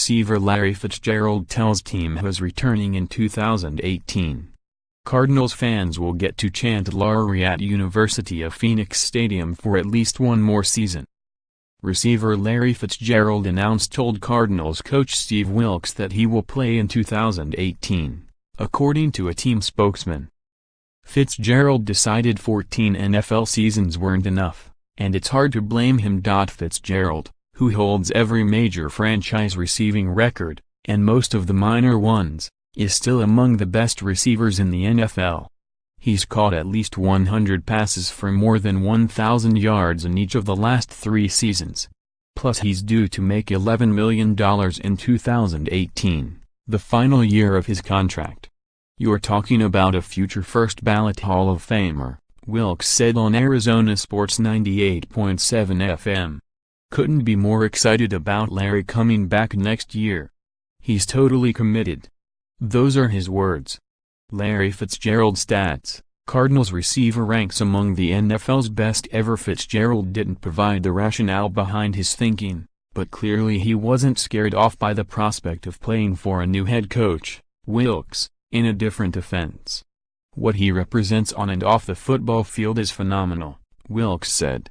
receiver Larry Fitzgerald tells team who is returning in 2018. Cardinals fans will get to chant LAR-RY at University of Phoenix Stadium for at least one more season. Receiver Larry Fitzgerald told Cardinals coach Steve Wilks that he will play in 2018, according to a team spokesman. Fitzgerald decided 14 NFL seasons weren't enough, and it's hard to blame him. Fitzgerald, who holds every major franchise receiving record, and most of the minor ones, is still among the best receivers in the NFL. He's caught at least 100 passes for more than 1,000 yards in each of the last 3 seasons. Plus he's due to make $11 million in 2018, the final year of his contract. "You're talking about a future first-ballot Hall of Famer," Wilks said on Arizona Sports 98.7 FM. "Couldn't be more excited about Larry coming back next year. He's totally committed." Those are his words. Larry Fitzgerald stats: Cardinals receiver ranks among the NFL's best ever. Fitzgerald didn't provide the rationale behind his thinking, but clearly he wasn't scared off by the prospect of playing for a new head coach, Wilks, in a different offense. "What he represents on and off the football field is phenomenal," Wilks said.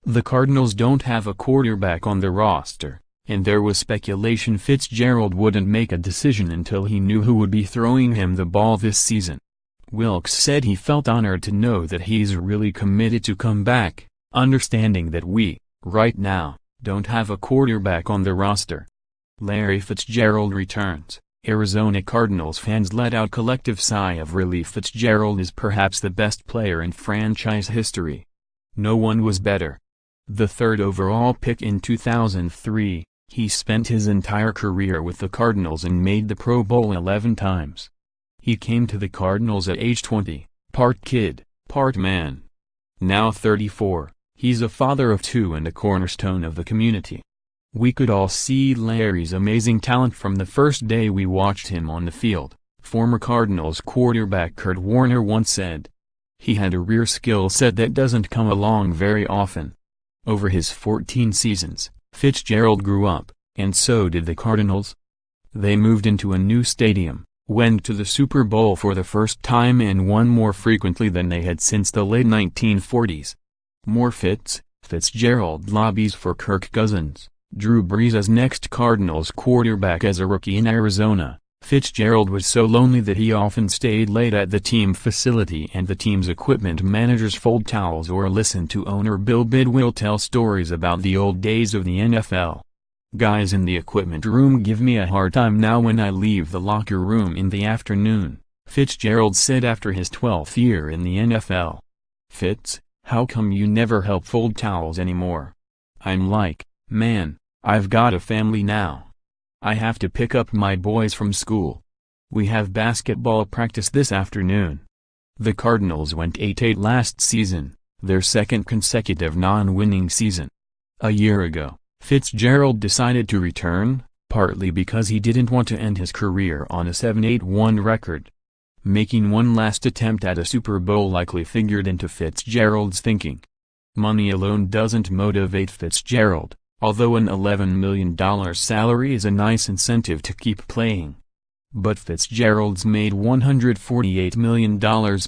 "The Cardinals don't have a quarterback on the roster, and there was speculation Fitzgerald wouldn't make a decision until he knew who would be throwing him the ball this season." Wilks said he felt honored to know that he's really committed to come back, understanding that we, right now, don't have a quarterback on the roster. Larry Fitzgerald returns. Arizona Cardinals fans let out collective sigh of relief. Fitzgerald is perhaps the best player in franchise history. No one was better. The 3rd overall pick in 2003, he spent his entire career with the Cardinals and made the Pro Bowl 11 times. He came to the Cardinals at age 20, part kid, part man. Now 34, he's a father of 2 and a cornerstone of the community. "We could all see Larry's amazing talent from the first day we watched him on the field," former Cardinals quarterback Kurt Warner once said. "He had a rare skill set that doesn't come along very often." Over his 14 seasons, Fitzgerald grew up, and so did the Cardinals. They moved into a new stadium, went to the Super Bowl for the first time and won more frequently than they had since the late 1940s. More Fitzgerald lobbies for Kirk Cousins, Drew Brees as next Cardinals quarterback. As a rookie in Arizona, Fitzgerald was so lonely that he often stayed late at the team facility and the team's equipment managers fold towels or listened to owner Bill Bidwill tell stories about the old days of the NFL. "Guys in the equipment room give me a hard time now when I leave the locker room in the afternoon," Fitzgerald said after his 12th year in the NFL. "Fitz, how come you never help fold towels anymore? I'm like, man, I've got a family now. I have to pick up my boys from school. We have basketball practice this afternoon." The Cardinals went 8-8 last season, their 2nd consecutive non-winning season. A year ago, Fitzgerald decided to return, partly because he didn't want to end his career on a 7-8-1 record. Making one last attempt at a Super Bowl likely figured into Fitzgerald's thinking. Money alone doesn't motivate Fitzgerald, although an $11 million salary is a nice incentive to keep playing. But Fitzgerald's made $148 million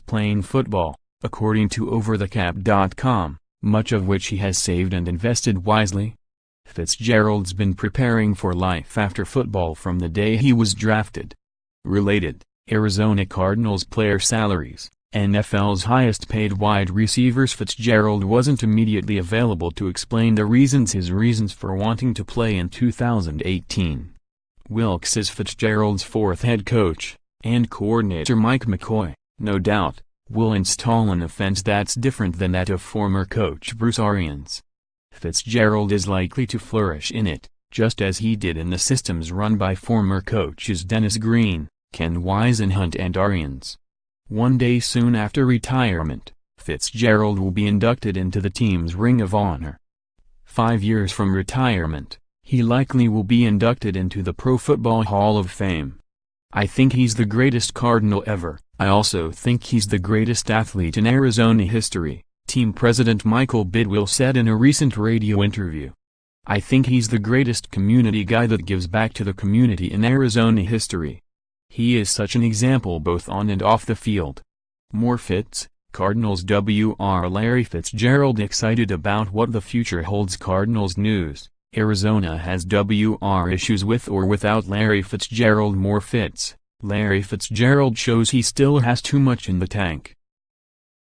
playing football, according to OverTheCap.com, much of which he has saved and invested wisely. Fitzgerald's been preparing for life after football from the day he was drafted. Related, Arizona Cardinals player salaries. NFL's highest-paid wide receivers. Fitzgerald wasn't immediately available to explain his reasons for wanting to play in 2018. Wilks is Fitzgerald's 4th head coach, and coordinator Mike McCoy, no doubt, will install an offense that's different than that of former coach Bruce Arians. Fitzgerald is likely to flourish in it, just as he did in the systems run by former coaches Dennis Green, Ken Whisenhunt and Arians. One day soon after retirement, Fitzgerald will be inducted into the team's Ring of Honor. 5 years from retirement, he likely will be inducted into the Pro Football Hall of Fame. "I think he's the greatest Cardinal ever. I also think he's the greatest athlete in Arizona history," team president Michael Bidwill said in a recent radio interview. I think he's the greatest community guy that gives back to the community in Arizona history. He is such an example both on and off the field. More Fitz, Cardinals WR. Larry Fitzgerald excited about what the future holds. Cardinals news: Arizona has WR issues with or without Larry Fitzgerald. More Fitz, Larry Fitzgerald shows he still has too much in the tank.